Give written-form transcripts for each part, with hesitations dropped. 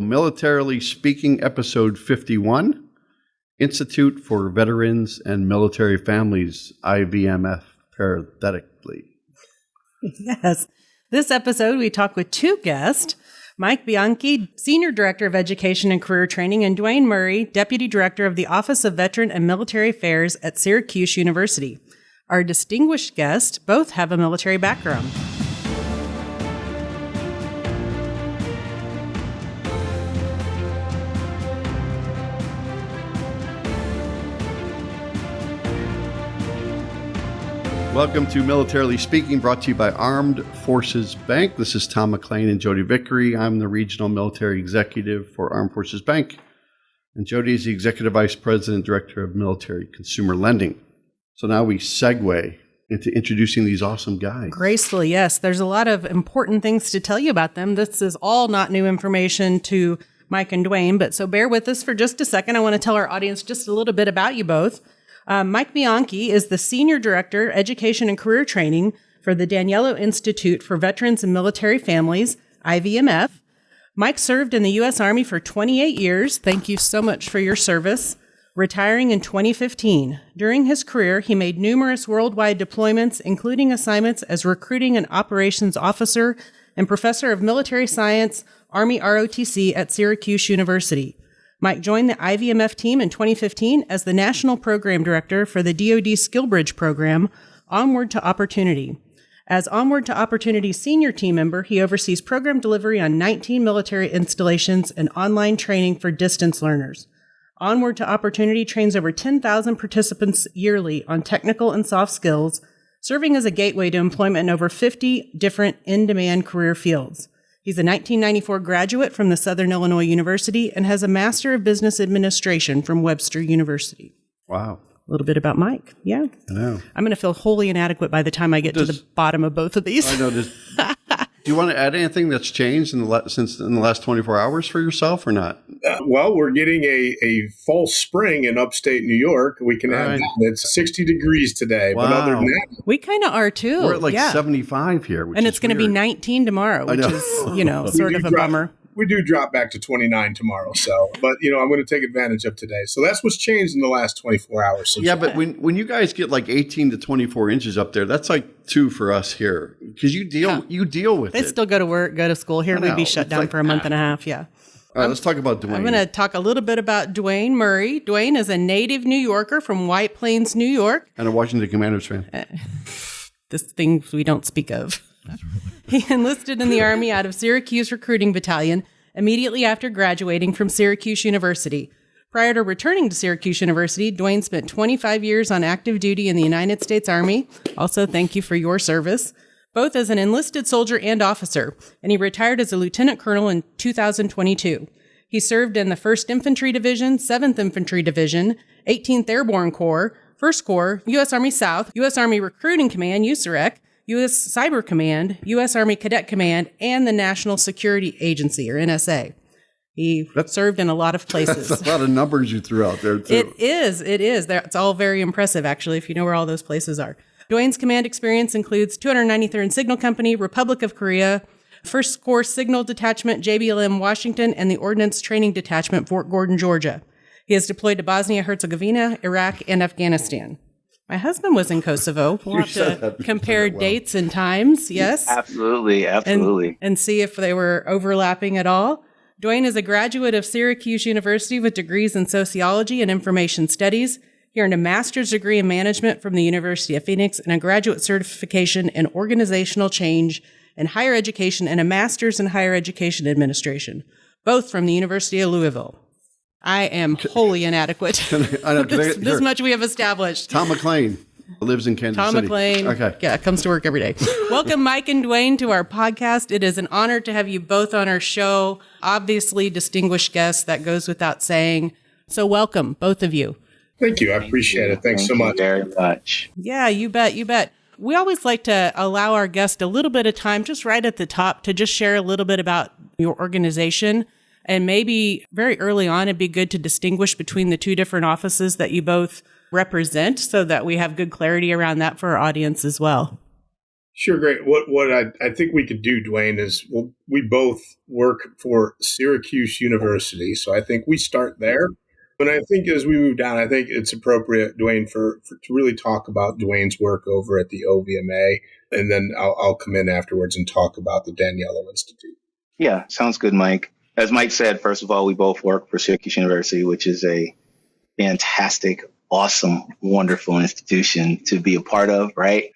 Militarily Speaking, Episode 51, Institute for Veterans and Military Families, IVMF, parenthetically. Yes. This episode, we talk with two guests, Mike Bianchi, Senior Director of Education and Career Training, and Dwayne Murray, Deputy Director of the Office of Veteran and Military Affairs at Syracuse University. Our distinguished guests both have a military background. Welcome to Militarily Speaking, brought to you by Armed Forces Bank. This is Tom McLean and Jodi Vickery. I'm the Regional Military Executive for Armed Forces Bank, and Jodi is the Executive Vice President, Director of Military Consumer Lending. So now we segue into introducing these awesome guys. Gracefully, yes. There's a lot of important things to tell you about them. This is all not new information to Mike and Dwayne, but so bear with us for just a second. I want to tell our audience just a little bit about you both. Mike Bianchi is the Senior Director, Education and Career Training for the Daniello Institute for Veterans and Military Families, IVMF. Mike served in the U.S. Army for 28 years. Thank you so much for your service, retiring in 2015. During his career, he made numerous worldwide deployments, including assignments as Recruiting and Operations Officer and Professor of Military Science, Army ROTC at Syracuse University. Mike joined the IVMF team in 2015 as the National Program Director for the DoD SkillBridge program, Onward to Opportunity. As Onward to Opportunity senior team member, he oversees program delivery on 19 military installations and online training for distance learners. Onward to Opportunity trains over 10,000 participants yearly on technical and soft skills, serving as a gateway to employment in over 50 different in-demand career fields. He's a 1994 graduate from the Southern Illinois University and has a Master of Business Administration from Webster University. Wow. A little bit about Mike. Yeah. I know. I'm going to feel wholly inadequate by the time I get to the bottom of both of these. I know. Do you want to add anything that's changed in the last 24 hours for yourself or not? Well, we're getting a false spring in upstate New York. We can add that. It's 60 degrees today. Wow. But other than that, We kind of are too. We're at 75 here, which and it's is going to be weird. 19 tomorrow, which is, sort of a bummer. we do drop back to 29 tomorrow. So, but I'm going to take advantage of today. So that's what's changed in the last 24 hours. Yeah, but when you guys get like 18 to 24 inches up there, that's like 2 for us here because you deal with it. They still go to work, go to school. Here we'd be shut down for a month and a half. Yeah. All right, let's talk about Dwayne. I'm going to talk a little bit about Dwayne Murray. Dwayne is a native New Yorker from White Plains, New York. And a Washington Commanders fan. This thing we don't speak of. He enlisted in the Army out of Syracuse Recruiting Battalion immediately after graduating from Syracuse University. Prior to returning to Syracuse University, Dwayne spent 25 years on active duty in the United States Army. Also, thank you for your service, both as an enlisted soldier and officer, and he retired as a lieutenant colonel in 2022. He served in the 1st Infantry Division, 7th Infantry Division, 18th Airborne Corps, 1st Corps, U.S. Army South, U.S. Army Recruiting Command, USAREC, U.S. Cyber Command, U.S. Army Cadet Command, and the National Security Agency, or NSA. He served in a lot of places. That's a lot of numbers you threw out there, too. It is. It's all very impressive, actually, if you know where all those places are. Dwayne's command experience includes 293rd Signal Company, Republic of Korea, 1st Corps Signal Detachment, JBLM, Washington, and the Ordnance Training Detachment, Fort Gordon, Georgia. He has deployed to Bosnia-Herzegovina, Iraq, and Afghanistan. My husband was in Kosovo. We'll have to compare dates and times, yes? Absolutely. And see if they were overlapping at all. Dwayne is a graduate of Syracuse University with degrees in sociology and information studies. He earned a master's degree in management from the University of Phoenix and a graduate certification in organizational change in higher education and a master's in higher education administration, both from the University of Louisville. I am wholly inadequate. This much we have established. Tom McLean lives in Kansas City. Tom McLean. Okay. Yeah, comes to work every day. Welcome, Mike and Dwayne, to our podcast. It is an honor to have you both on our show. Obviously, distinguished guests, that goes without saying. So welcome, both of you. Thank you. I appreciate it. Thanks so much. Very much. Yeah, you bet. We always like to allow our guests a little bit of time, just right at the top, to just share a little bit about your organization. And maybe very early on, it'd be good to distinguish between the two different offices that you both represent so that we have good clarity around that for our audience as well. Sure, great. What I think we could do, Dwayne, is we both work for Syracuse University, so I think we start there. And I think as we move down, I think it's appropriate, Dwayne, for to really talk about Dwayne's work over at the OVMA, and then I'll come in afterwards and talk about the Daniello Institute. Yeah, sounds good, Mike. As Mike said, first of all, we both work for Syracuse University, which is a fantastic, awesome, wonderful institution to be a part of, right?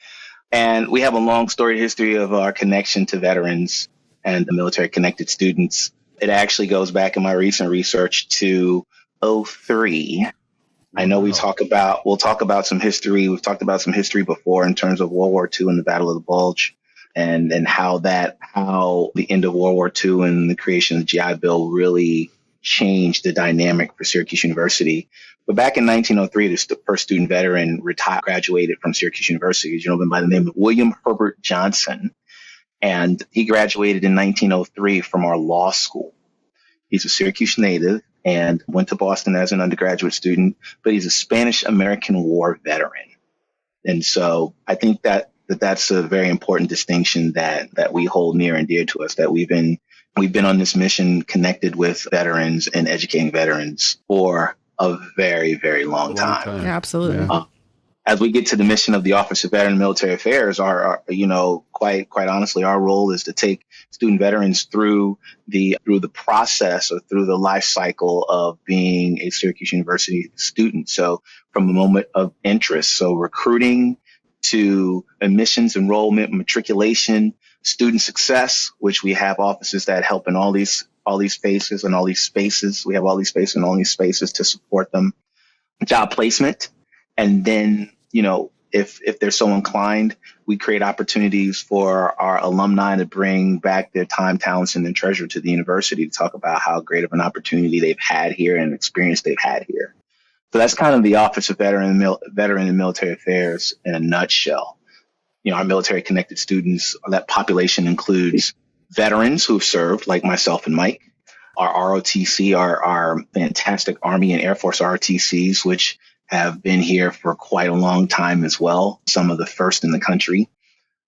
And we have a long storied history of our connection to veterans and the military connected students. It actually goes back in my recent research to '03. I know we'll talk about some history. We've talked about some history before in terms of World War II and the Battle of the Bulge and how the end of World War II and the creation of the GI Bill really changed the dynamic for Syracuse University. But back in 1903, the first student veteran graduated from Syracuse University, a gentleman by the name of William Herbert Johnson. And he graduated in 1903 from our law school. He's a Syracuse native and went to Boston as an undergraduate student, but he's a Spanish-American War veteran. And so I think that's a very important distinction that we hold near and dear to us, that we've been on this mission connected with veterans and educating veterans for a very, very long time. Yeah, absolutely. Yeah. As we get to the mission of the Office of Veteran and Military Affairs, our quite honestly, our role is to take student veterans through the process or through the life cycle of being a Syracuse University student. So from the moment of interest, so recruiting to admissions, enrollment, matriculation, student success, which we have offices that help in all these phases and all these spaces. We have all these spaces and all these spaces to support them. Job placement. And then, if they're so inclined, we create opportunities for our alumni to bring back their time, talents, and their treasure to the university to talk about how great of an opportunity they've had here and experience they've had here. So that's kind of the Office of Veteran and Military Affairs in a nutshell. Our military connected students, that population includes veterans who've served, like myself and Mike, our ROTC, our fantastic Army and Air Force ROTCs, which have been here for quite a long time as well, some of the first in the country,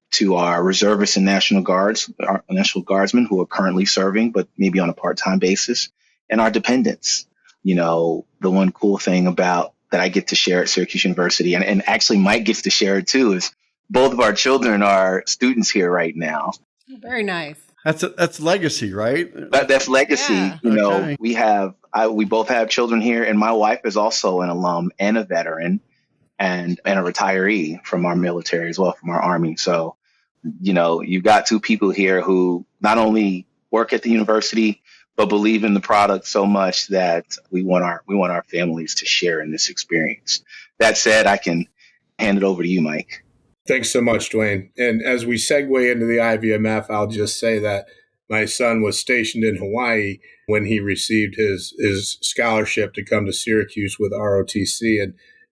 to our reservists and National Guardsmen who are currently serving, but maybe on a part-time basis, and our dependents. The one cool thing about that I get to share at Syracuse University, and actually Mike gets to share it too, is both of our children are students here right now. Very nice. That's legacy, right? That's legacy. Yeah. Okay. We both have children here, and my wife is also an alum and a veteran and a retiree from our military as well, from our Army. So, you've got two people here who not only work at the university, but believe in the product so much that we want our families to share in this experience. That said, I can hand it over to you, Mike. Thanks so much, Dwayne. And as we segue into the IVMF, I'll just say that my son was stationed in Hawaii when he received his scholarship to come to Syracuse with ROTC.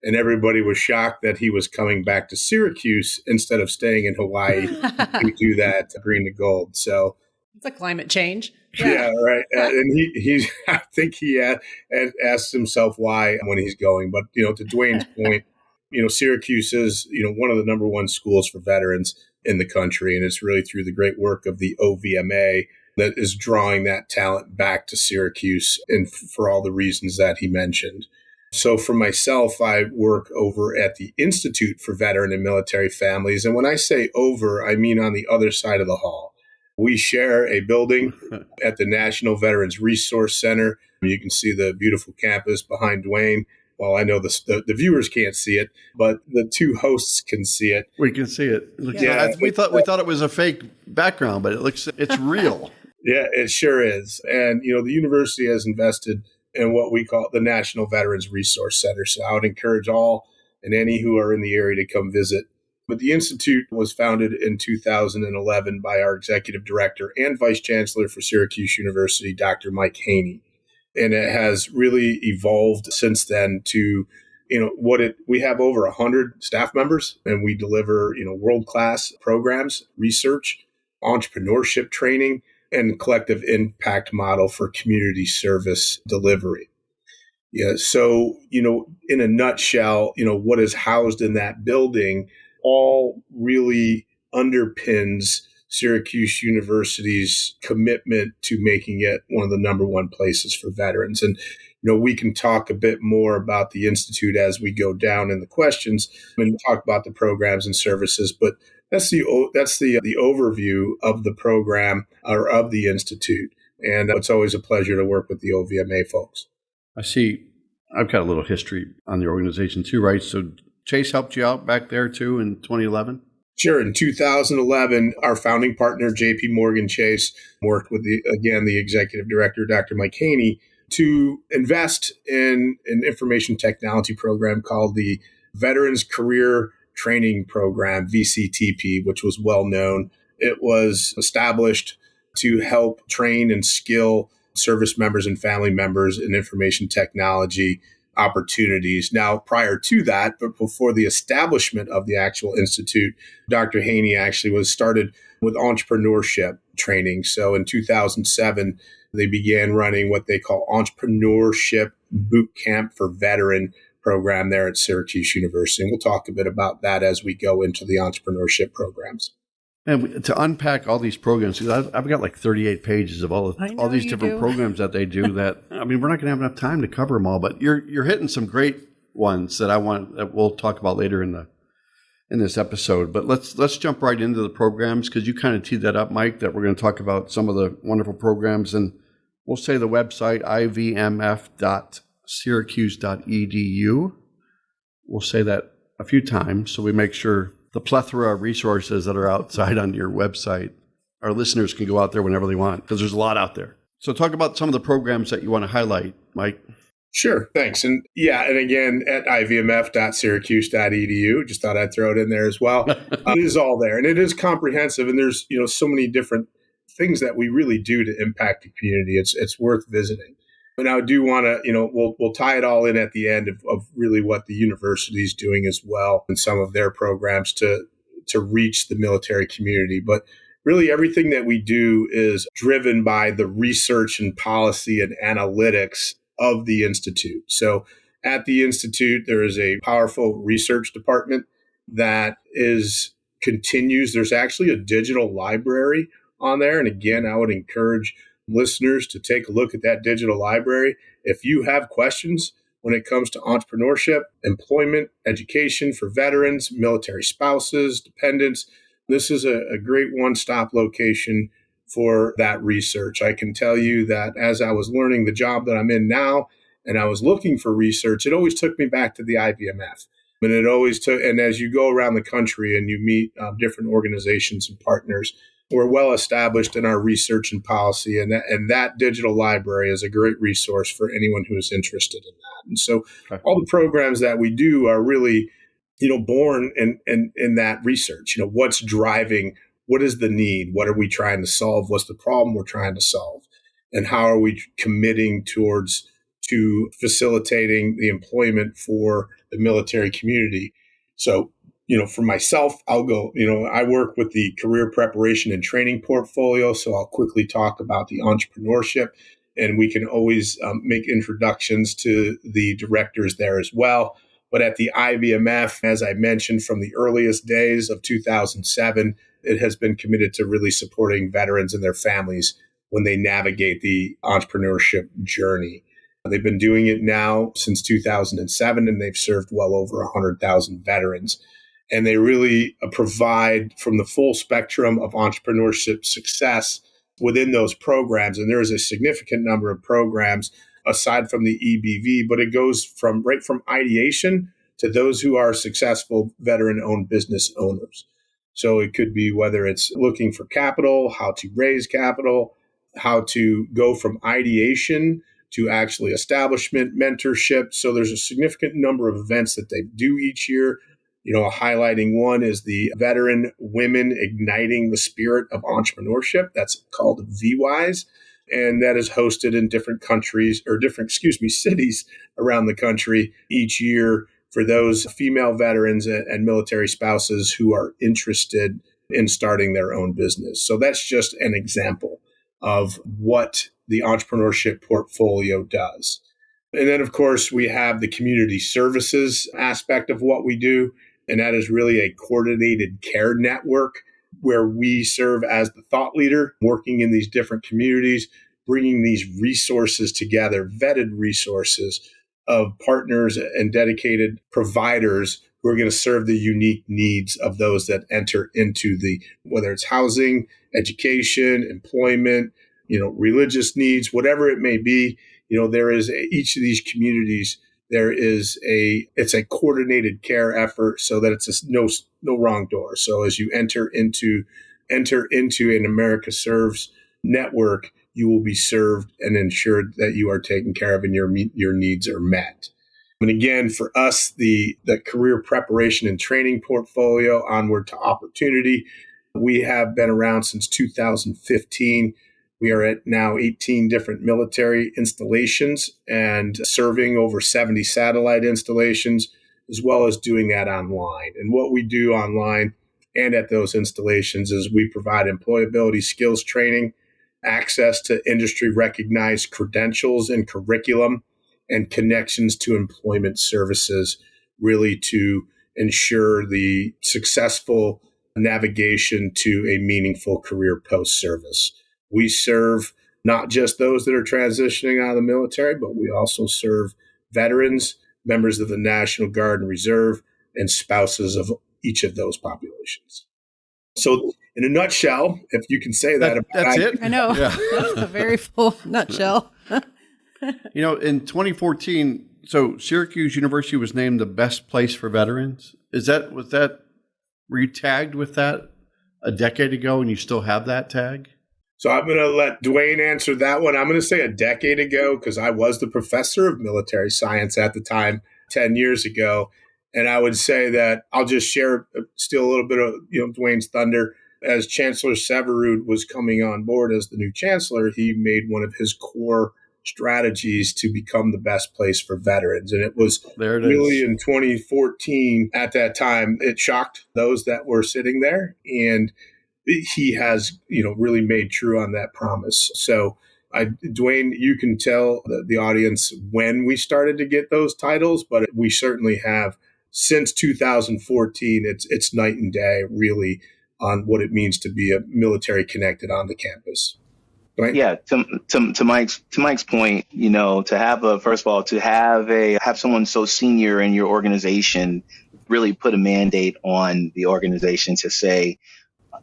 And everybody was shocked that he was coming back to Syracuse instead of staying in Hawaii to do that green to gold. So It's a climate change. yeah, right. And he I think he had asked himself why when he's going. But, to Dwayne's point, Syracuse is, one of the number one schools for veterans in the country. And it's really through the great work of the OVMA that is drawing that talent back to Syracuse, and for all the reasons that he mentioned. So for myself, I work over at the Institute for Veteran and Military Families. And when I say over, I mean on the other side of the hall. We share a building at the National Veterans Resource Center. You can see the beautiful campus behind Dwayne. Well, I know the viewers can't see it, but the two hosts can see it. We can see it. Yeah. We thought it was a fake background, but it's real. Yeah, it sure is. And, the university has invested in what we call the National Veterans Resource Center. So I would encourage all and any who are in the area to come visit. But the Institute was founded in 2011 by our executive director and vice chancellor for Syracuse University, Dr. Mike Haney. And it has really evolved since then to, we have over 100 staff members, and we deliver, world-class programs, research, entrepreneurship training, and collective impact model for community service delivery. Yeah. So, in a nutshell, what is housed in that building all really underpins Syracuse University's commitment to making it one of the number one places for veterans. And, we can talk a bit more about the Institute as we go down in the questions and talk about the programs and services. But that's the overview of the program or of the Institute. And it's always a pleasure to work with the OVMA folks. I see I've got a little history on the organization too, right? So Chase helped you out back there too in 2011? Sure. In 2011, our founding partner, JP Morgan Chase, worked with the executive director, Dr. Mike Haney, to invest in an information technology program called the Veterans Career Training Program, VCTP, which was well known. It was established to help train and skill service members and family members in information technology opportunities. Now, prior to that, but before the establishment of the actual institute, Dr. Haney actually was started with entrepreneurship training. So in 2007, they began running what they call Entrepreneurship Boot Camp for Veteran program there at Syracuse University. And we'll talk a bit about that as we go into the entrepreneurship programs. And to unpack all these programs, because I've got like 38 pages of all these different programs that they do that, I mean, we're not going to have enough time to cover them all, but you're hitting some great ones that we'll talk about later in this episode. But let's jump right into the programs, because you kind of teed that up, Mike, that we're going to talk about some of the wonderful programs. And we'll say the website, ivmf.syracuse.edu. We'll say that a few times so we make sure the plethora of resources that are outside on your website, our listeners can go out there whenever they want, because there's a lot out there. So talk about some of the programs that you want to highlight, Mike. Sure. Thanks. And again, at ivmf.syracuse.edu, just thought I'd throw it in there as well. It is all there, and it is comprehensive. And there's, so many different things that we really do to impact the community. It's worth visiting. And I do want to, we'll tie it all in at the end of really what the university is doing as well and some of their programs to reach the military community. But really everything that we do is driven by the research and policy and analytics of the Institute. So at the Institute, there is a powerful research department that continues. There's actually a digital library on there. And again, I would encourage listeners to take a look at that digital library. If you have questions when it comes to entrepreneurship, employment, education for veterans, military spouses, dependents, this is a great one-stop location for that research. I can tell you that as I was learning the job that I'm in now, and I was looking for research, it always took me back to the IVMF. And and as you go around the country and you meet different organizations and partners, we're well established in our research and policy, and that digital library is a great resource for anyone who is interested in that. And so all the programs that we do are really, born in that research. What's driving, what is the need? What are we trying to solve? What's the problem we're trying to solve? And how are we committing to facilitating the employment for the military community? So, for myself, I'll go, I work with the career preparation and training portfolio. So I'll quickly talk about the entrepreneurship, and we can always make introductions to the directors there as well. But at the IVMF, as I mentioned, from the earliest days of 2007, it has been committed to really supporting veterans and their families when they navigate the entrepreneurship journey. They've been doing it now since 2007, and they've served well over 100,000 veterans. And they really provide from the full spectrum of entrepreneurship success within those programs. And there is a significant number of programs aside from the EBV, but it goes from ideation to those who are successful veteran-owned business owners. So it could be whether it's looking for capital, how to raise capital, how to go from ideation to actually establishment, mentorship. So there's a significant number of events that they do each year. Highlighting one is the Veteran Women Igniting the Spirit of Entrepreneurship. That's called VWISE. And that is hosted in different cities around the country each year for those female veterans and military spouses who are interested in starting their own business. So that's just an example of what the entrepreneurship portfolio does. And then, of course, we have the community services aspect of what we do. And that is really a coordinated care network where we serve as the thought leader, working in these different communities, bringing these resources together, vetted resources of partners and dedicated providers who are going to serve the unique needs of those that enter into whether it's housing, education, employment, religious needs, whatever it may be. There is each of these communities, it's a coordinated care effort so that it's no wrong door. So as you enter into an America Serves network, you will be served and ensured that you are taken care of and your needs are met. And again, for us, the career preparation and training portfolio, Onward to Opportunity, we have been around since 2015. We are at now 18 different military installations and serving over 70 satellite installations, as well as doing that online. And what we do online and at those installations is we provide employability skills training, access to industry-recognized credentials and curriculum, and connections to employment services, really to ensure the successful navigation to a meaningful career post-service. We serve not just those that are transitioning out of the military, but we also serve veterans, members of the National Guard and Reserve, and spouses of each of those populations. So in a nutshell, if you can say that that's it. I know. Yeah. That's a very full nutshell. In 2014, so Syracuse University was named the best place for veterans. Were you tagged with that a decade ago and you still have that tag? So I'm going to let Dwayne answer that one. I'm going to say a decade ago because I was the professor of military science at the time, 10 years ago. And I would say that I'll just share still a little bit of Dwayne's thunder. As Chancellor Severud was coming on board as the new chancellor, he made one of his core strategies to become the best place for veterans. And it was really in 2014 at that time, it shocked those that were sitting there. And he has, really made true on that promise. So Dwayne, you can tell the audience when we started to get those titles, but we certainly have since 2014. It's night and day, really, on what it means to be a military connected on the campus. Right? Yeah, to Mike's point, to have someone so senior in your organization really put a mandate on the organization to say,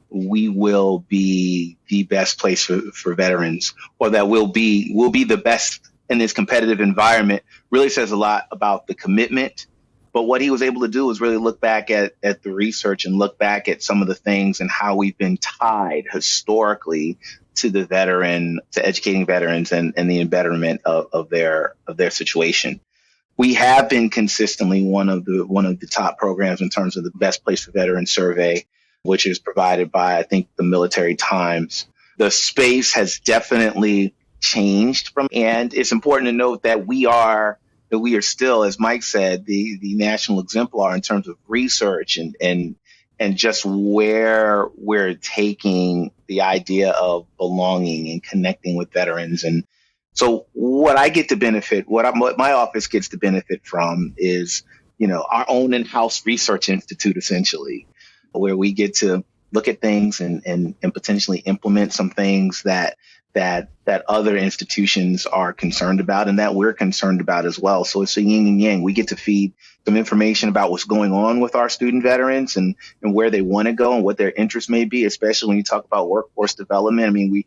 we will be the best place for veterans, or that we'll be the best in this competitive environment, really says a lot about the commitment. But what he was able to do was really look back at the research and look back at some of the things and how we've been tied historically to the veteran, to educating veterans and the betterment of their situation. We have been consistently one of the top programs in terms of the best place for veterans survey, which is provided by, I think, the Military Times. The space has definitely changed and it's important to note that we are still, as Mike said, the national exemplar in terms of research and just where we're taking the idea of belonging and connecting with veterans. And so what I get to benefit, what my office gets to benefit from is, our own in-house research institute, essentially, where we get to look at things and potentially implement some things that other institutions are concerned about and that we're concerned about as well. So it's a yin and yang. We get to feed some information about what's going on with our student veterans and where they want to go and what their interests may be, especially when you talk about workforce development. I mean,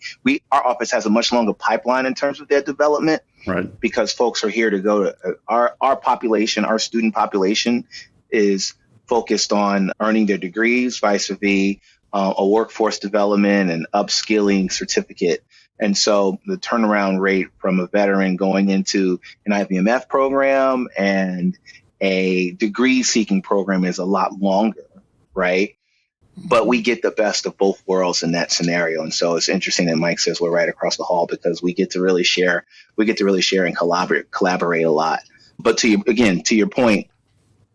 our office has a much longer pipeline in terms of their development, right? Because folks are here to go to our population, our student population is focused on earning their degrees, vis-a-vis a workforce development and upskilling certificate. And so the turnaround rate from a veteran going into an IVMF program and a degree seeking program is a lot longer, right? But we get the best of both worlds in that scenario. And so it's interesting that Mike says we're right across the hall because we get to really share and collaborate a lot. But to your point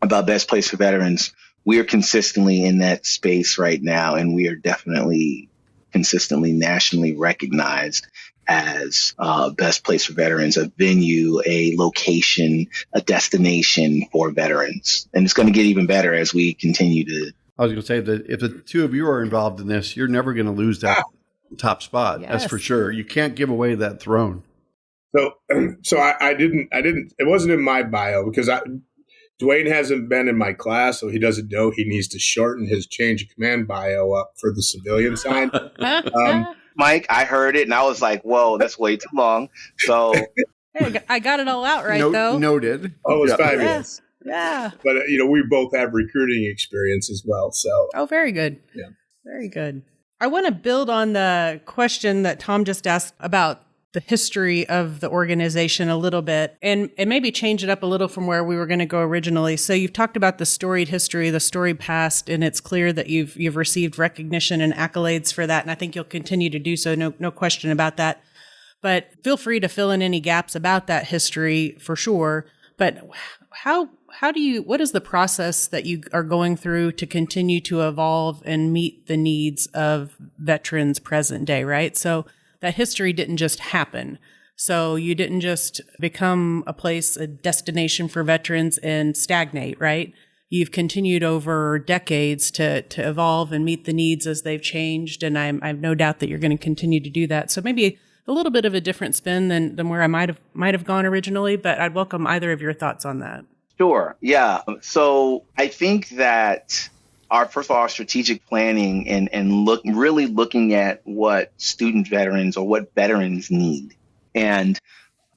about best place for veterans, we are consistently in that space right now, and we are definitely consistently nationally recognized as best place for veterans, a venue, a location, a destination for veterans. And it's going to get even better as we continue I was going to say that if the two of you are involved in this, you're never going to lose that top spot. Yes. That's for sure. You can't give away that throne. So I didn't. It wasn't in my bio because Dwayne hasn't been in my class, so he doesn't know he needs to shorten his change of command bio up for the civilian side. Mike, I heard it and I was like, whoa, that's way too long. So Hey, I got it all out right, though. Noted. Oh, it was Yeah. fabulous. Yeah. But, we both have recruiting experience as well. So, Oh, very good. Yeah. Very good. I want to build on the question that Tom just asked about the history of the organization a little bit and maybe change it up a little from where we were going to go originally. So you've talked about the storied history, the storied past, and it's clear that you've received recognition and accolades for that. And I think you'll continue to do so. No question about that. But feel free to fill in any gaps about that history for sure. But what is the process that you are going through to continue to evolve and meet the needs of veterans present day, right? So that history didn't just happen. So you didn't just become a destination for veterans and stagnate, right? You've continued over decades to evolve and meet the needs as they've changed. And I have no doubt that you're going to continue to do that. So maybe a little bit of a different spin than where I might have gone originally, but I'd welcome either of your thoughts on that. Sure. Yeah. So I think that first of all, our strategic planning and really looking at what student veterans or what veterans need. And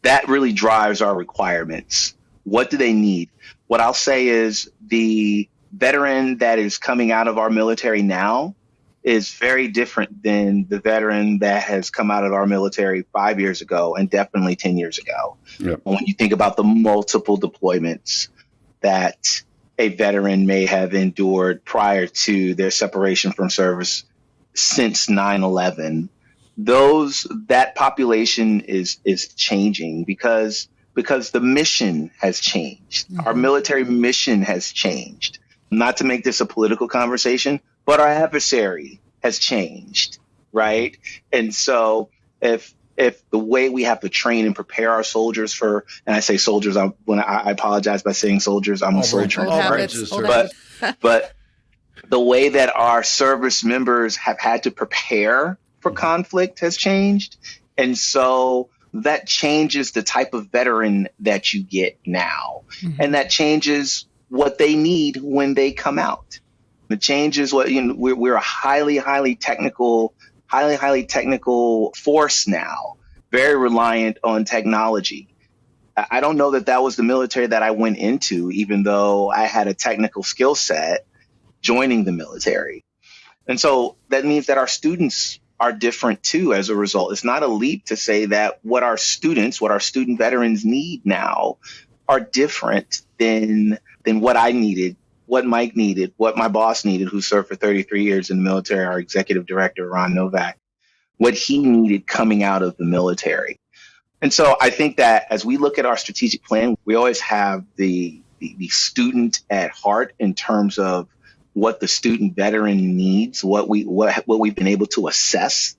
that really drives our requirements. What do they need? What I'll say is the veteran that is coming out of our military now is very different than the veteran that has come out of our military 5 years ago and definitely 10 years ago. Yep. When you think about the multiple deployments that a veteran may have endured prior to their separation from service since 9/11, that population is changing because the mission has changed. Mm-hmm. Our military mission has changed. Not to make this a political conversation, but our adversary has changed, right? And so if the way we have to train and prepare our soldiers for, and I say soldiers, I apologize by saying soldiers, I'm a soldier. Old habits. But the way that our service members have had to prepare for conflict has changed. And so that changes the type of veteran that you get now. Mm-hmm. And that changes what they need when they come out. It changes what, we're a highly technical force now, very reliant on technology. I don't know that was the military that I went into, even though I had a technical skill set joining the military. And so that means that our students are different too as a result. It's not a leap to say that what our student veterans need now are different than what I needed, what Mike needed, what my boss needed, who served for 33 years in the military, our executive director, Ron Novak, what he needed coming out of the military. And so I think that as we look at our strategic plan, we always have the student at heart in terms of what the student veteran needs, what we've been able to assess,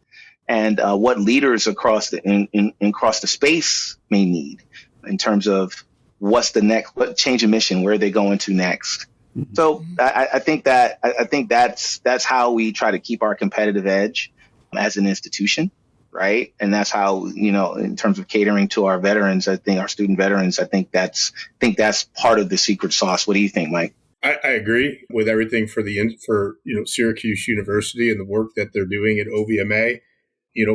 and what leaders across the space may need in terms of what change of mission, where are they going to next. Mm-hmm. So I think that's how we try to keep our competitive edge as an institution, right? And that's how, in terms of catering to our veterans, I think our student veterans, I think that's part of the secret sauce. What do you think, Mike? I agree with everything for Syracuse University and the work that they're doing at OVMA.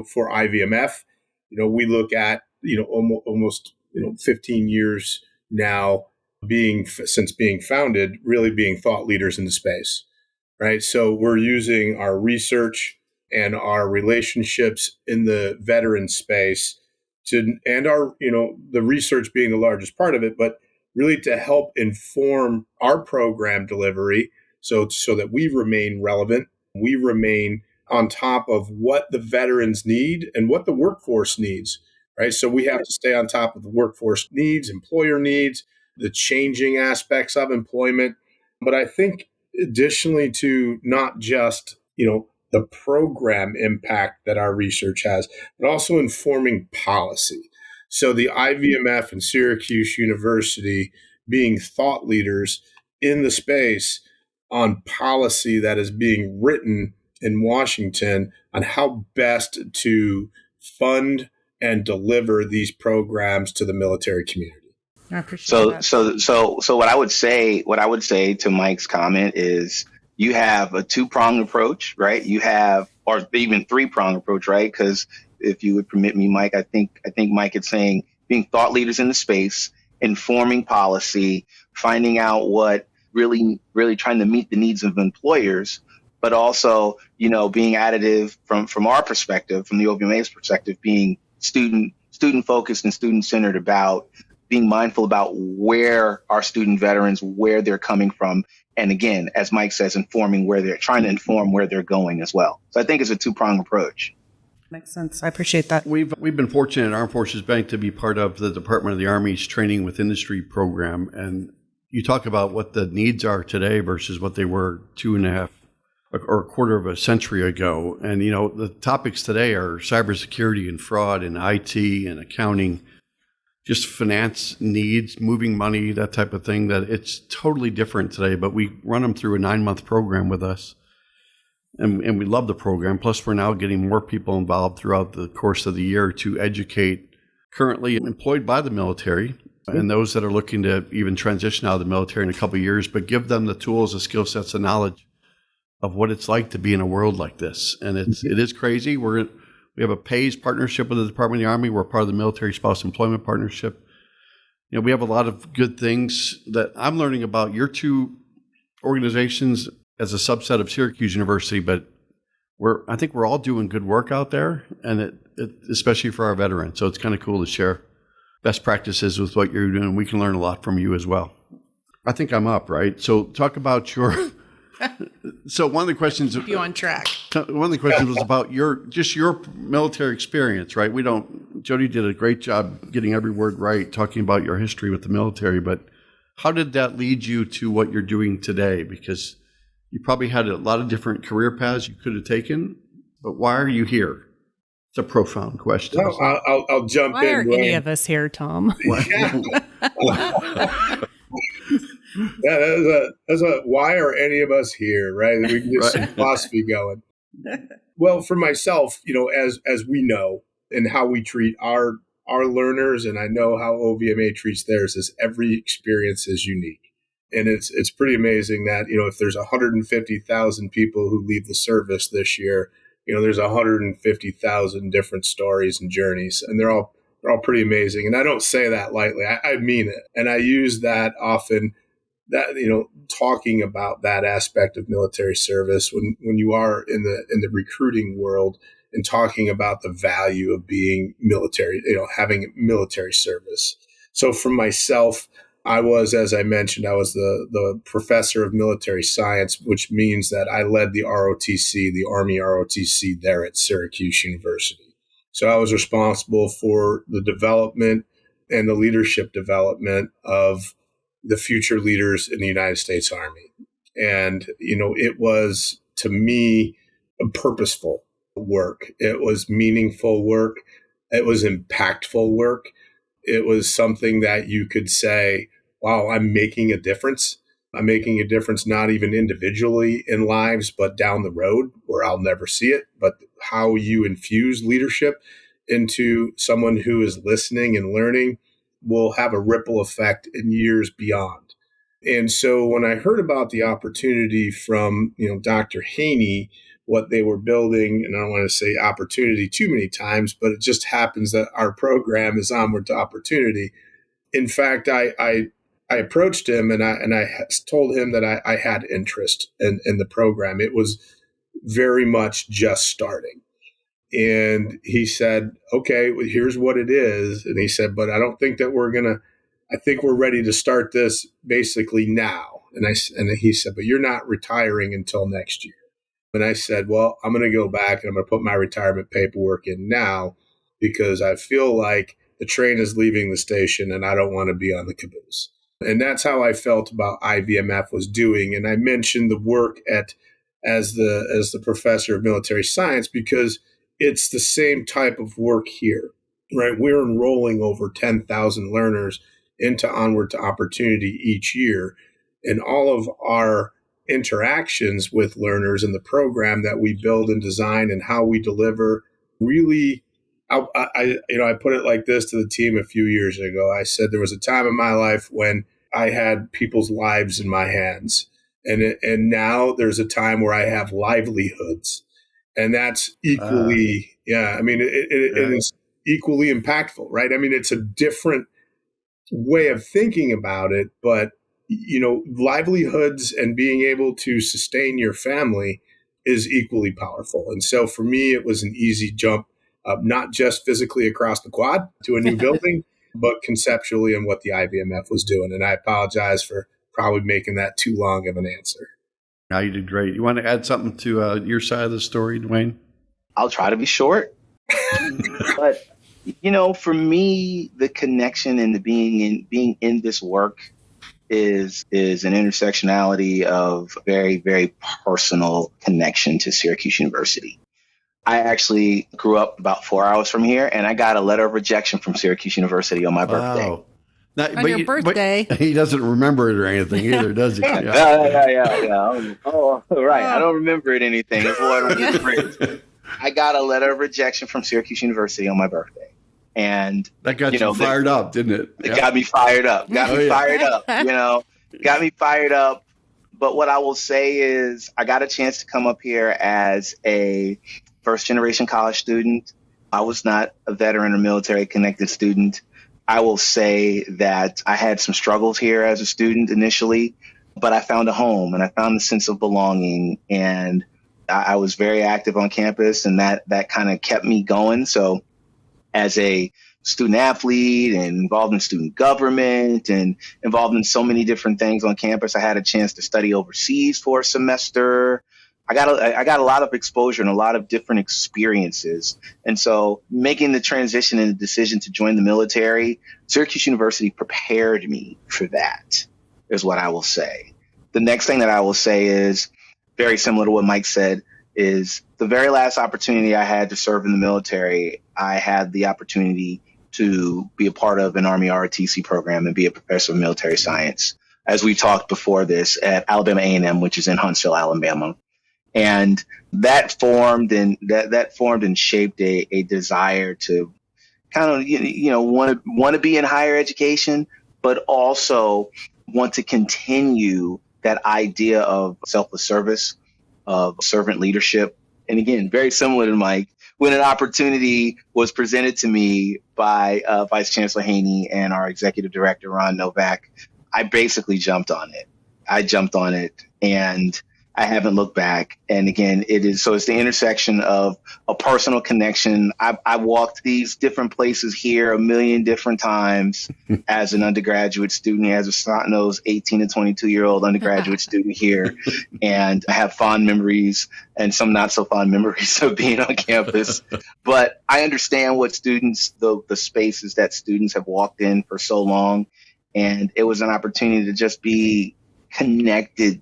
For IVMF, we look at almost 15 years now since being founded, really being thought leaders in the space, right? So we're using our research and our relationships in the veteran space and our the research being the largest part of it, but really to help inform our program delivery so that we remain relevant, we remain on top of what the veterans need and what the workforce needs, right? So we have to stay on top of the workforce needs, employer needs, the changing aspects of employment. But I think additionally to not just, the program impact that our research has, but also informing policy. So the IVMF and Syracuse University being thought leaders in the space on policy that is being written in Washington on how best to fund and deliver these programs to the military community. I appreciate So, that. so what I would say to Mike's comment is you have a two-pronged approach, right? You have, or even three-pronged approach, right? Because if you would permit me, Mike, I think Mike is saying being thought leaders in the space, informing policy, finding out what really trying to meet the needs of employers, but also, being additive from our perspective, from the OVMA's perspective, being student focused and student centered about being mindful about where our student veterans, where they're coming from. And again, as Mike says, informing where they're trying to inform where they're going as well. So I think it's a two-pronged approach. Makes sense. I appreciate that. We've been fortunate at Armed Forces Bank to be part of the Department of the Army's Training with Industry program. And you talk about what the needs are today versus what they were 2.5 or a quarter of a century ago. And, the topics today are cybersecurity and fraud and IT and accounting, just finance needs, moving money, that type of thing, that it's totally different today. But we run them through a 9-month program with us. And we love the program. Plus, we're now getting more people involved throughout the course of the year to educate currently employed by the military and those that are looking to even transition out of the military in a couple of years, but give them the tools, the skill sets, the knowledge of what it's like to be in a world like this. And it is crazy. We have a PAYS partnership with the Department of the Army. We're part of the Military Spouse Employment Partnership. We have a lot of good things that I'm learning about your two organizations as a subset of Syracuse University, but I think we're all doing good work out there, and it especially for our veterans. So it's kind of cool to share best practices with what you're doing. We can learn a lot from you as well. I think I'm up, right? So talk about your. So one of the questions. Keep you on track. One of the questions was about your military experience, right? Jodi did a great job getting every word right, talking about your history with the military, but how did that lead you to what you're doing today? Because you probably had a lot of different career paths you could have taken, but why are you here? It's a profound question. Well, I'll jump Why in. are any of us here, Tom? Yeah, that's a why are any of us here, right? We can get some philosophy going. Well, for myself, as we know and how we treat our learners, and I know how OVMA treats theirs, is every experience is unique. And it's pretty amazing that, if there's 150,000 people who leave the service this year, there's 150,000 different stories and journeys, and they're all pretty amazing. And I don't say that lightly. I mean it. And I use that often, that, talking about that aspect of military service when you are in the recruiting world and talking about the value of being military, having military service. So for myself, as I mentioned, I was the professor of military science, which means that I led the ROTC, the Army ROTC there at Syracuse University. So I was responsible for the development and the leadership development of the future leaders in the United States Army. And, it was, to me, a purposeful work. It was meaningful work. It was impactful work. It was something that you could say, wow, I'm making a difference. I'm making a difference, not even individually in lives, but down the road where I'll never see it. But how you infuse leadership into someone who is listening and learning will have a ripple effect in years beyond. And so when I heard about the opportunity from, Dr. Haney, what they were building, and I don't want to say opportunity too many times, but it just happens that our program is Onward to Opportunity. In fact, I approached him and I told him that I had interest in the program. It was very much just starting. And he said, okay, well, here's what it is. And he said, but I don't think that I think we're ready to start this basically now. And he said, but you're not retiring until next year. And I said, well, I'm going to go back and I'm going to put my retirement paperwork in now because I feel like the train is leaving the station and I don't want to be on the caboose. And that's how I felt about IVMF was doing. And I mentioned the work as the professor of military science because it's the same type of work here, right? We're enrolling over 10,000 learners into Onward to Opportunity each year. And all of our interactions with learners in the program that we build and design and how we deliver really, I put it like this to the team a few years ago. I said there was a time in my life when I had people's lives in my hands. And now there's a time where I have livelihoods. And that's equally, it is equally impactful, right? I mean, it's a different way of thinking about it, but, livelihoods and being able to sustain your family is equally powerful. And so for me, it was an easy jump, not just physically across the quad to a new building, but conceptually and what the IVMF was doing. And I apologize for probably making that too long of an answer. No, you did great. You want to add something to your side of the story, Dwayne? I'll try to be short. But, for me, the connection and the being in this work is an intersectionality of very, very personal connection to Syracuse University. I actually grew up about 4 hours from here, and I got a letter of rejection from Syracuse University on my birthday. Wow. Now, On your birthday. But he doesn't remember it or anything either, does he? Yeah. Oh, right. I don't remember it anything. It's Lord with grace. I got a letter of rejection from Syracuse University on my birthday. And that got you fired up, didn't it? It got me fired up. Got me fired up. But what I will say is I got a chance to come up here as a first generation college student. I was not a veteran or military connected student. I will say that I had some struggles here as a student initially, but I found a home and I found a sense of belonging, and I was very active on campus, and that kind of kept me going. So as a student athlete and involved in student government and involved in so many different things on campus, I had a chance to study overseas for a semester. I got a lot of exposure and a lot of different experiences. And so making the transition and the decision to join the military, Syracuse University prepared me for that, is what I will say. The next thing that I will say is very similar to what Mike said, is the very last opportunity I had to serve in the military, I had the opportunity to be a part of an Army ROTC program and be a professor of military science, as we talked before this, at Alabama A&M, which is in Huntsville, Alabama. And that formed and shaped a desire to kind of, want to be in higher education, but also want to continue that idea of selfless service, of servant leadership. And again, very similar to Mike, when an opportunity was presented to me by Vice Chancellor Haney and our executive director, Ron Novak, I basically jumped on it. And I haven't looked back. And again, it's the intersection of a personal connection. I walked these different places here a million different times as an undergraduate student, as a snot-nosed 18 to 22-year-old undergraduate student here. And I have fond memories and some not so fond memories of being on campus. But I understand what the spaces that students have walked in for so long. And it was an opportunity to just be connected,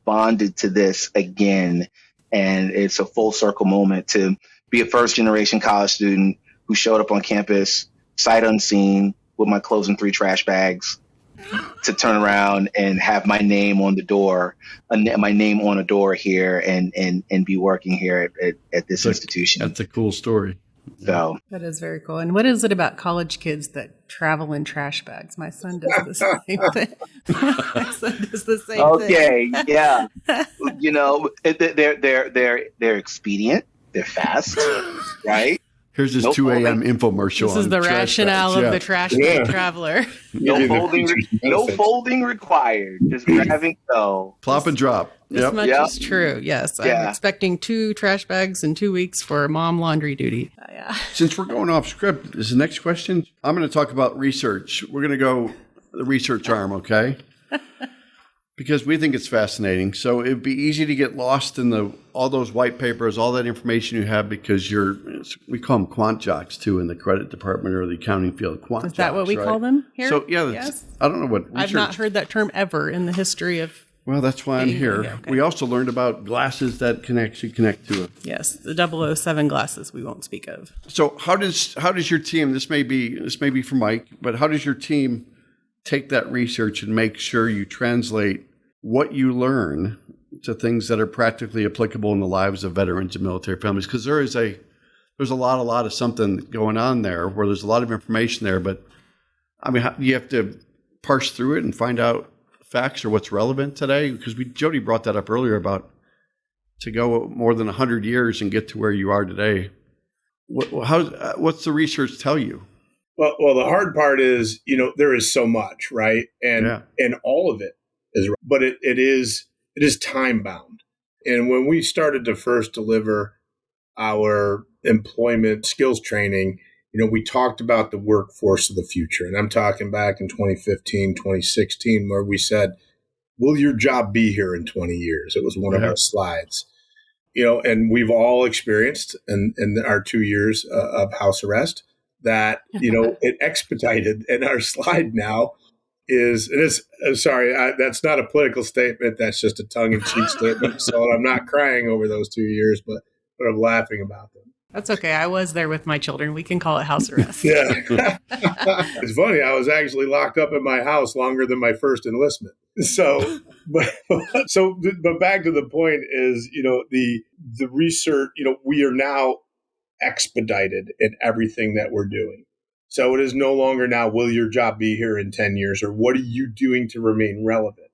bonded to this again. And it's a full circle moment to be a first generation college student who showed up on campus sight unseen with my clothes in 3 trash bags, to turn around and have my name on the door, here and be working here at this institution. That's a cool story. So that is very cool. And what is it about college kids that travel in trash bags? My son does the same thing. My son does the same thing. Okay, yeah. They're expedient. They're fast, right? Here's this 2 a.m. infomercial. This is the rationale of the trash bag traveler. No folding required. Just grab and go. Plop and drop. This much is true. Yes. I'm expecting 2 trash bags in 2 weeks for mom laundry duty. Since we're going off script, is the next question. I'm going to talk about research. We're going to go the research arm, okay? Because we think it's fascinating. So it'd be easy to get lost in all those white papers, all that information you have, because we call them quant jocks too in the credit department or the accounting field. Quant jocks, is that what we call them here? So yes. I don't know what research. I've not heard that term ever in the history of. Well, that's why I'm here. Okay. We also learned about glasses that can actually connect to it. Yes, the 007 glasses we won't speak of. So how does your team? This may be for Mike, but how does your team take that research and make sure you translate what you learn to things that are practically applicable in the lives of veterans and military families? Because there's a lot of something going on there where there's a lot of information there, but I mean, you have to parse through it and find out facts or what's relevant today. Because Jodi brought that up earlier about to go more than 100 years and get to where you are today. What's the research tell you? Well, the hard part is, there is so much, right? And all of it is, but it is time bound. And when we started to first deliver our employment skills training, we talked about the workforce of the future. And I'm talking back in 2015, 2016, where we said, will your job be here in 20 years? It was one of our slides. And we've all experienced in our 2 years of house arrest that, it expedited. And our slide now that's not a political statement. That's just a tongue-in-cheek statement. So I'm not crying over those 2 years, but I'm laughing about them. That's okay. I was there with my children. We can call it house arrest. Yeah. It's funny. I was actually locked up in my house longer than my first enlistment. But back to the point is, the research, we are now expedited in everything that we're doing. So it is no longer now, will your job be here in 10 years, or what are you doing to remain relevant?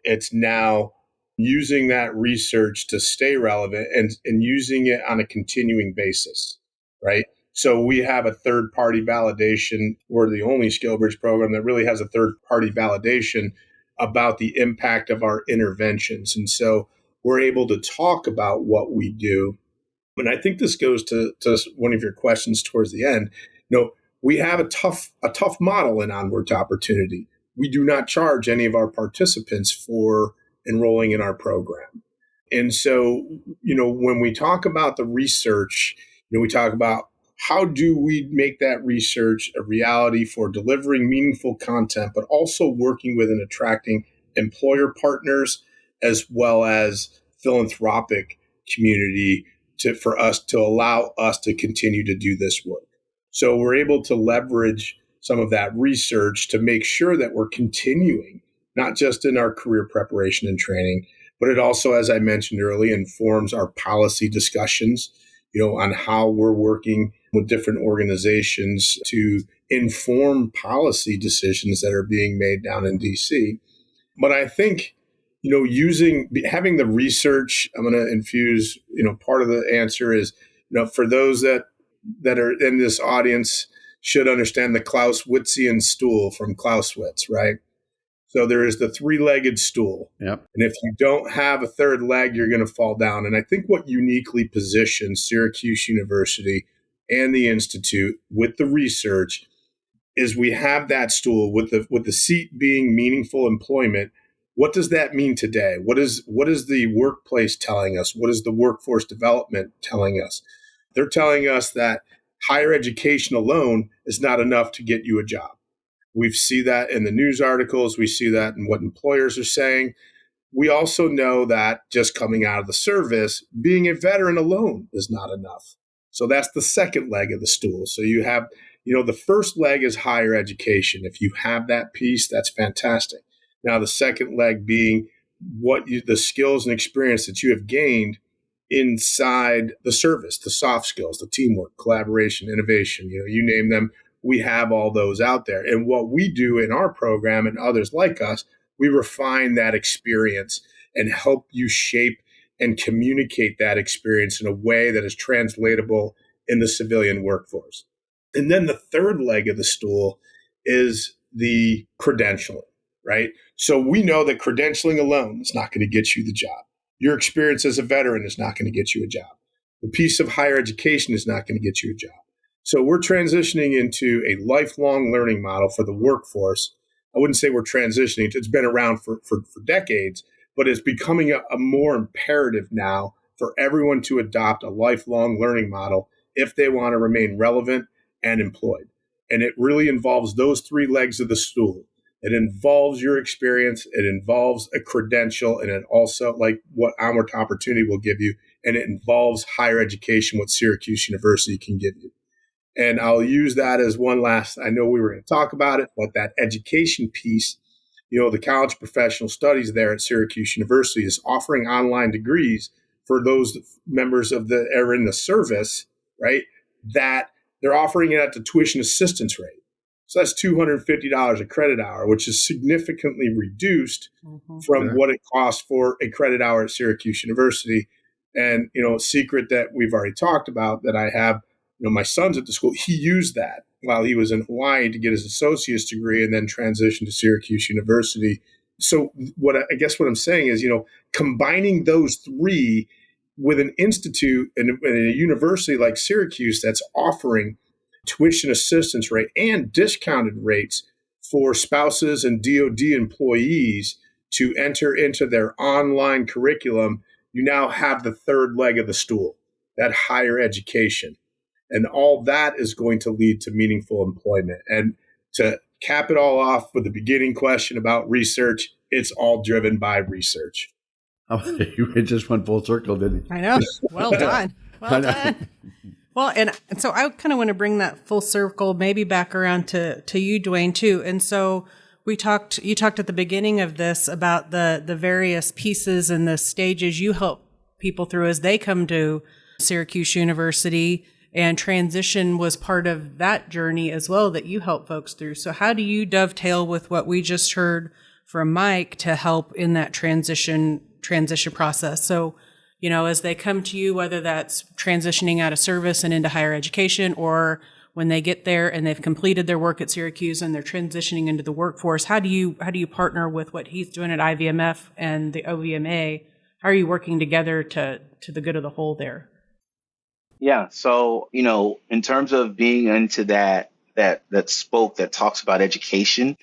It's now using that research to stay relevant and using it on a continuing basis, right? So we have a third-party validation. We're the only SkillBridge program that really has a third-party validation about the impact of our interventions. And so we're able to talk about what we do. And I think this goes to one of your questions towards the end. We have a tough model in Onward to Opportunity. We do not charge any of our participants for enrolling in our program. And so, when we talk about the research, we talk about how do we make that research a reality for delivering meaningful content, but also working with and attracting employer partners as well as philanthropic community for us to allow us to continue to do this work. So we're able to leverage some of that research to make sure that we're continuing, not just in our career preparation and training, but it also, as I mentioned earlier, informs our policy discussions, on how we're working with different organizations to inform policy decisions that are being made down in DC. But I think, having the research, I'm going to infuse, part of the answer is, for those that are in this audience should understand the Clausewitzian stool from Clausewitz, right? So there is the three-legged stool. Yep. And if you don't have a third leg, you're going to fall down. And I think what uniquely positions Syracuse University and the Institute with the research is we have that stool with the seat being meaningful employment. What does that mean today? What is the workplace telling us? What is the workforce development telling us? They're telling us that higher education alone is not enough to get you a job. We see that in the news articles. We see that in what employers are saying. We also know that just coming out of the service, being a veteran alone is not enough. So that's the second leg of the stool. So you have, the first leg is higher education. If you have that piece, that's fantastic. Now, the second leg being the skills and experience that you have gained inside the service, the soft skills, the teamwork, collaboration, innovation, you name them. We have all those out there. And what we do in our program and others like us, we refine that experience and help you shape and communicate that experience in a way that is translatable in the civilian workforce. And then the third leg of the stool is the credentialing, right? So we know that credentialing alone is not going to get you the job. Your experience as a veteran is not going to get you a job. The piece of higher education is not going to get you a job. So we're transitioning into a lifelong learning model for the workforce. I wouldn't say we're transitioning. It's been around for decades, but it's becoming a more imperative now for everyone to adopt a lifelong learning model if they want to remain relevant and employed. And it really involves those three legs of the stool. It involves your experience, it involves a credential, and it also, like what Onward to Opportunity will give you, and it involves higher education, what Syracuse University can give you. And I'll use that as one last, I know we were going to talk about it, but that education piece The College of Professional Studies there at Syracuse University is offering online degrees for those members are in the service, right? That they're offering it at the tuition assistance rate. So that's $250 a credit hour, which is significantly reduced from what it costs for a credit hour at Syracuse University. And, a secret that we've already talked about that I have, my son's at the school, he used that while he was in Hawaii to get his associate's degree and then transition to Syracuse University. So what I'm saying is, combining those three with an institute and a university like Syracuse that's offering tuition assistance rate and discounted rates for spouses and DoD employees to enter into their online curriculum, you now have the third leg of the stool, that higher education. And all that is going to lead to meaningful employment. And to cap it all off with the beginning question about research, it's all driven by research. Oh, you just went full circle, didn't you? I know. Well done. Well done. Well, and so I kind of want to bring that full circle maybe back around to you, Dwayne, too. And so you talked at the beginning of this about the various pieces and the stages you help people through as they come to Syracuse University, and transition was part of that journey as well that you help folks through. So how do you dovetail with what we just heard from Mike to help in that transition process? So, as they come to you, whether that's transitioning out of service and into higher education, or when they get there and they've completed their work at Syracuse and they're transitioning into the workforce, how do you partner with what he's doing at IVMF and the OVMA? How are you working together to the good of the whole there? Yeah. So, in terms of being into that spoke that talks about education.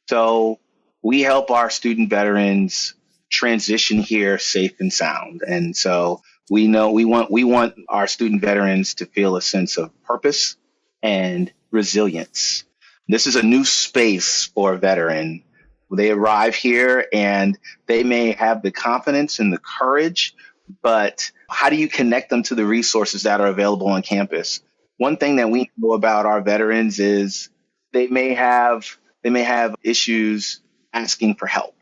So we help our student veterans transition here safe and sound. And so we want our student veterans to feel a sense of purpose and resilience. This is a new space for a veteran. They arrive here and they may have the confidence and the courage, but how do you connect them to the resources that are available on campus? One thing that we know about our veterans is they may have issues asking for help.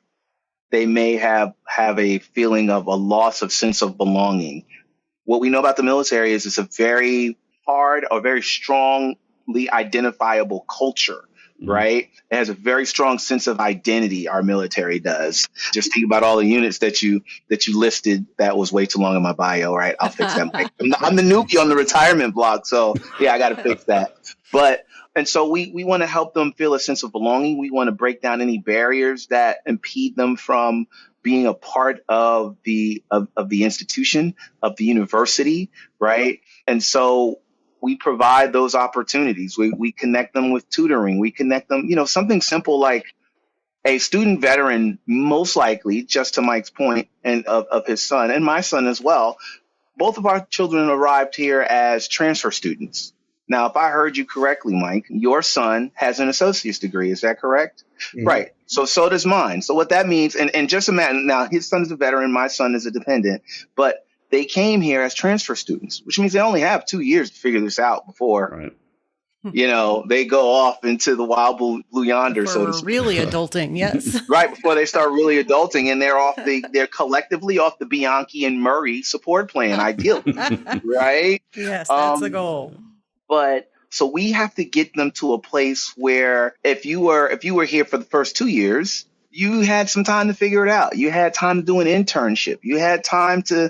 They may have a feeling of a loss of sense of belonging. What we know about the military is it's a very hard or very strongly identifiable culture, right? It has a very strong sense of identity. Our military does. Just think about all the units that you listed. That was way too long in my bio, right? I'll fix that. I'm the newbie on the retirement block, so yeah, I got to fix that. And so we want to help them feel a sense of belonging. We want to break down any barriers that impede them from being a part of the institution, of the university, right? And so we provide those opportunities. We connect them with tutoring. We connect them, something simple like a student veteran, most likely, just to Mike's point, and of his son and my son as well. Both of our children arrived here as transfer students. Now, if I heard you correctly, Mike, your son has an associate's degree. Is that correct? Mm-hmm. Right. So does mine. So what that means, and just imagine, now his son is a veteran, my son is a dependent, but they came here as transfer students, which means they only have 2 years to figure this out before, they go off into the wild blue yonder. Before so we're really adulting, yes. Right, before they start really adulting, and they're collectively off the Bianchi and Murray support plan, ideally, right? Yes, that's the goal. But so we have to get them to a place where if you were here for the first 2 years, you had some time to figure it out. You had time to do an internship. You had time to,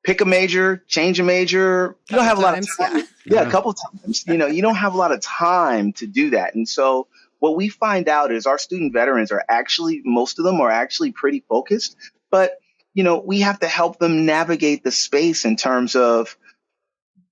pick a major, change a major. You don't have a lot of time. Yeah, a couple times. You don't have a lot of time to do that. And so what we find out is our student veterans are actually, most of them are actually pretty focused, but, we have to help them navigate the space in terms of,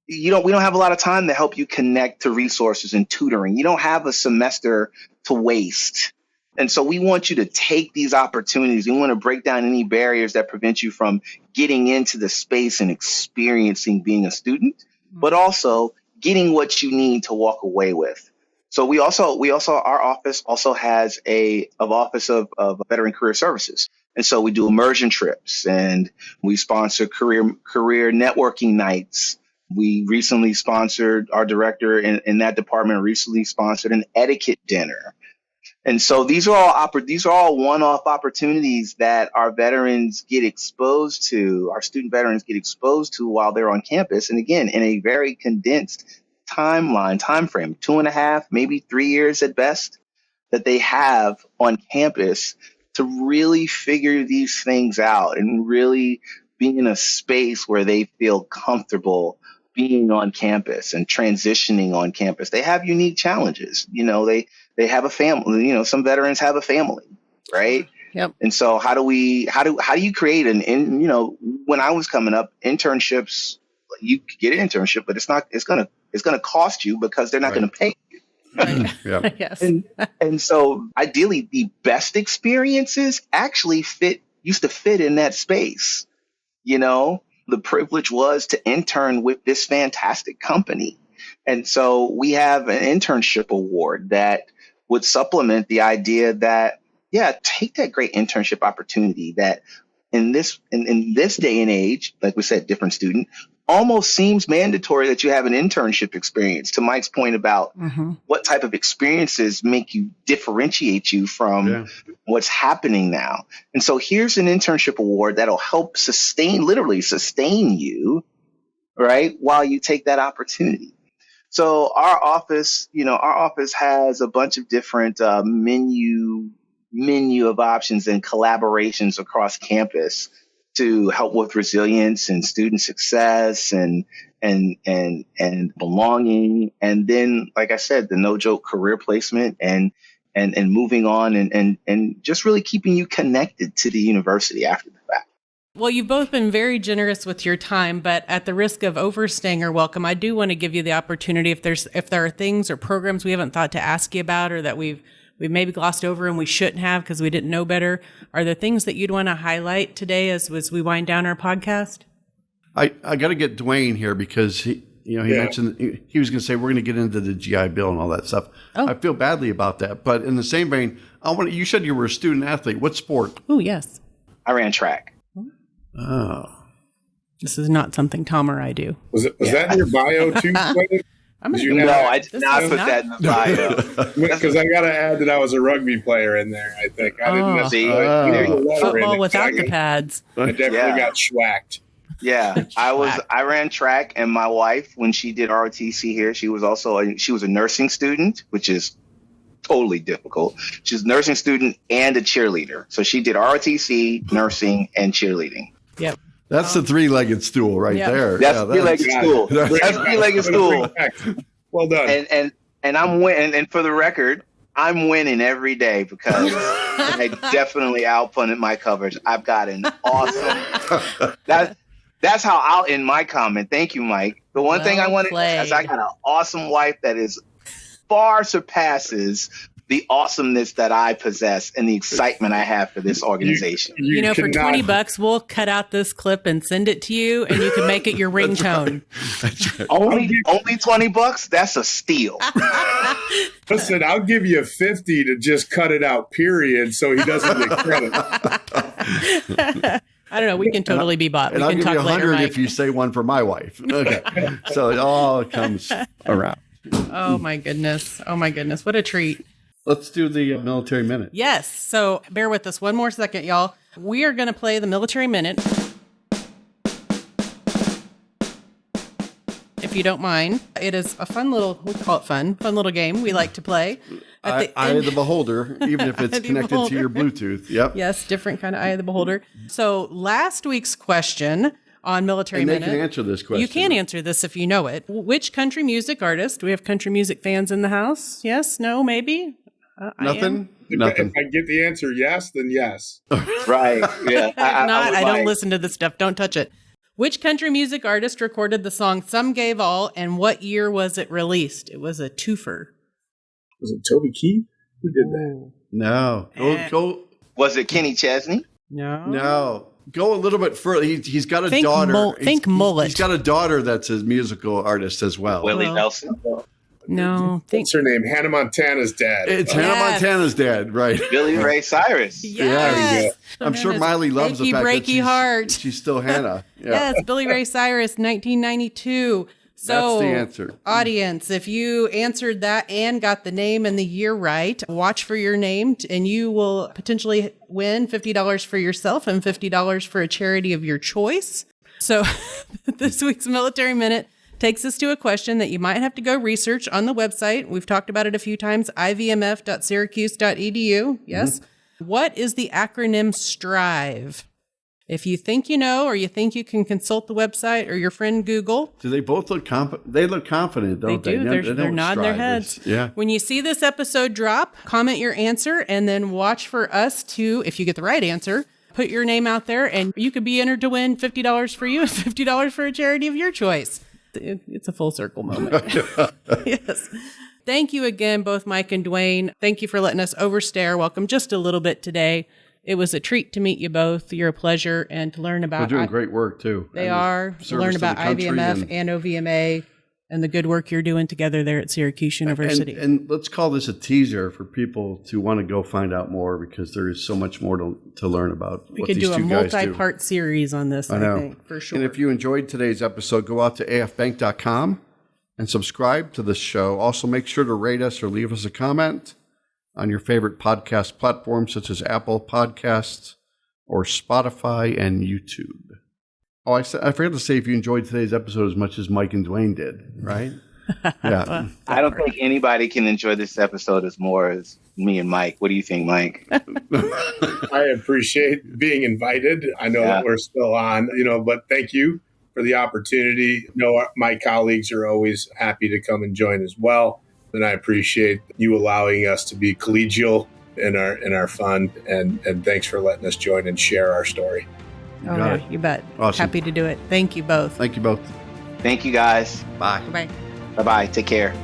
we don't have a lot of time to help you connect to resources and tutoring. You don't have a semester to waste. And so we want you to take these opportunities. We want to break down any barriers that prevent you from getting into the space and experiencing being a student, but also getting what you need to walk away with. So our office also has an office of veteran career services. And so we do immersion trips and we sponsor career networking nights. We recently sponsored, our director in that department recently sponsored an etiquette dinner. And so these are all one-off opportunities that our veterans get exposed to, our student veterans get exposed to while they're on campus. And again, in a very condensed time frame, 2.5, maybe 3 years at best, that they have on campus to really figure these things out and really be in a space where they feel comfortable being on campus and transitioning on campus. They have unique challenges. They have a family. Some veterans have a family, right? Yep. And so how do you create when I was coming up, internships, you could get an internship, but it's going to cost you because they're not going to pay you. Right. Yeah. Yes. And so ideally the best experiences actually used to fit in that space. The privilege was to intern with this fantastic company. And so we have an internship award that would supplement the idea that, take that great internship opportunity that in this day and age, like we said, different student, almost seems mandatory that you have an internship experience. To Mike's point about what type of experiences differentiate you from what's happening now. And so here's an internship award that'll help literally sustain you, right, while you take that opportunity. So our office has a bunch of different menu of options and collaborations across campus to help with resilience and student success and belonging. And then, like I said, the no joke career placement and moving on and just really keeping you connected to the university after the fact. Well, you've both been very generous with your time, but at the risk of overstaying our welcome, I do want to give you the opportunity if there are things or programs we haven't thought to ask you about or that we've maybe glossed over and we shouldn't have because we didn't know better. Are there things that you'd want to highlight today as we wind down our podcast? I got to get Dwayne here because he mentioned he was going to say we're going to get into the GI Bill and all that stuff. I feel badly about that, but in the same vein, you said you were a student athlete. What sport? Oh, yes. I ran track. Oh, this is not something Tom or I do. Was that in your bio too? No, I did not put that in the bio. Because I got to add that I was a rugby player in there. I think I didn't necessarily football without the pads. I definitely got schwacked. Yeah, I ran track, and my wife, when she did ROTC here, she was a nursing student, which is totally difficult. She's a nursing student and a cheerleader. So she did ROTC, nursing, and cheerleading. Yep. That's the three-legged stool right there. That's three-legged stool. That's three-legged stool. Well done. And I'm winning. And for the record, I'm winning every day because I definitely outpunted my coverage. I've got an awesome. That's how I'll end my comment. Thank you, Mike. The one thing I want to say is I got an awesome wife that is far surpasses the awesomeness that I possess and the excitement I have for this organization. For $20, we'll cut out this clip and send it to you, and you can make it your ringtone. That's right. Only $20? That's a steal. Listen, I'll give you 50 to just cut it out, period, so he doesn't get credit. I don't know. We can totally be bought. And we I'll can give talk you 100 later, if you say one for my wife. Okay. So it all comes around. Oh my goodness. What a treat. Let's do the military minute. Yes. So bear with us one more second, y'all. We are going to play the military minute. If you don't mind, it is a fun little, we call it fun little game we like to play. Eye of the beholder, even if it's connected to your Bluetooth. Yep. Yes, different kind of eye of the beholder. So last week's question on Military and they Minute. can answer this question. You can answer this if you know it. Which country music artist? Do we have country music fans in the house? Yes? No? Maybe? Nothing? If I get the answer yes, then yes. Right. Yeah. I don't listen to this stuff. Don't touch it. Which country music artist recorded the song Some Gave All, and what year was it released? It was a twofer. Was it Toby Keith? Who did that? No. Go. Was it Kenny Chesney? No. Go a little bit further. He's got a daughter. Mullet. He's got a daughter that's a musical artist as well. Willie Nelson. No. What's her name? Hannah Montana's dad. It's Hannah Montana's dad, right? Billy Ray Cyrus. Yes. I'm sure Miley loves the fact that heart. she's still Hannah. Yeah. Yes, Billy Ray Cyrus, 1992. So, That's the answer. Audience, if you answered that and got the name and the year right, watch for your name and you will potentially win $50 for yourself and $50 for a charity of your choice. So this week's Military Minute takes us to a question that you might have to go research on the website. We've talked about it a few times, ivmf.syracuse.edu. Yes. What is the acronym STRIVE? If you think you know, or you think you can consult the website or your friend Google. Do they both look confident? They look confident, don't they? They do. They're nodding their heads. Yeah. When you see this episode drop, comment your answer and then watch for us to, if you get the right answer, put your name out there and you could be entered to win $50 for you and $50 for a charity of your choice. It's a full circle moment. Yes. Thank you again, both Mike and Dwayne. Thank you for letting us overstay our welcome just a little bit today. It was a treat to meet you both. You're a pleasure, and to learn about... They're doing great work, too. They are. To learn about IVMF and OVMA and the good work you're doing together there at Syracuse University. And let's call this a teaser for people to want to go find out more, because there is so much more to learn about we what could these do a two guys do. multi-part series on this, I think, for sure. And if you enjoyed today's episode, go out to afbank.com and subscribe to this show. Also, make sure to rate us or leave us a comment on your favorite podcast platforms, such as Apple Podcasts or Spotify and YouTube. Oh, I forgot to say, if you enjoyed today's episode as much as Mike and Dwayne did, right? Yeah. I don't think anybody can enjoy this episode as more as me and Mike. What do you think, Mike? I appreciate being invited. I know that we're still on, but thank you for the opportunity. My colleagues are always happy to come and join as well. And I appreciate you allowing us to be collegial in our fun. And thanks for letting us join and share our story. You bet. Awesome. Happy to do it. Thank you both. Thank you both. Thank you, guys. Bye. Bye. Bye-bye. Take care.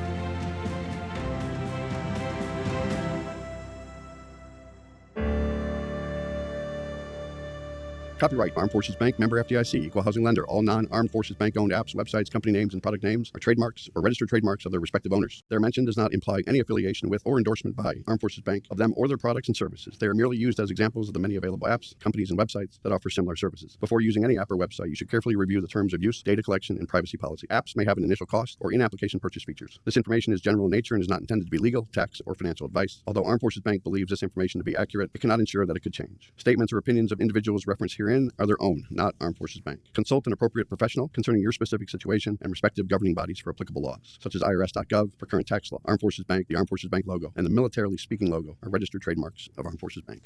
Copyright Armed Forces Bank, member FDIC, equal housing lender. All non-Armed Forces Bank owned apps, websites, company names, and product names are trademarks or registered trademarks of their respective owners. Their mention does not imply any affiliation with or endorsement by Armed Forces Bank of them or their products and services. They are merely used as examples of the many available apps, companies, and websites that offer similar services. Before using any app or website, you should carefully review the terms of use, data collection, and privacy policy. Apps may have an initial cost or in-application purchase features. This information is general in nature and is not intended to be legal, tax, or financial advice. Although Armed Forces Bank believes this information to be accurate, it cannot ensure that it could change. Statements or opinions of individuals referenced herein are their own, not Armed Forces Bank. Consult an appropriate professional concerning your specific situation and respective governing bodies for applicable laws, such as IRS.gov for current tax law. Armed Forces Bank, the Armed Forces Bank logo, and the Militarily Speaking logo are registered trademarks of Armed Forces Bank.